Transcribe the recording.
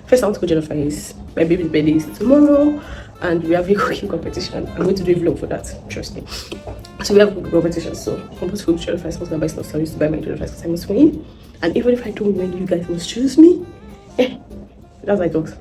First, I want to go Jollof rice. My baby's birthday is tomorrow, and we have a cooking competition. I'm going to do a vlog for that. Trust me. So we have a cooking competition. So I'm going to go to Jollof rice. I'm going to buy stuff. So I used to buy my Jollof rice because I must win. And even if I don't win, you guys must choose me. That's my talks.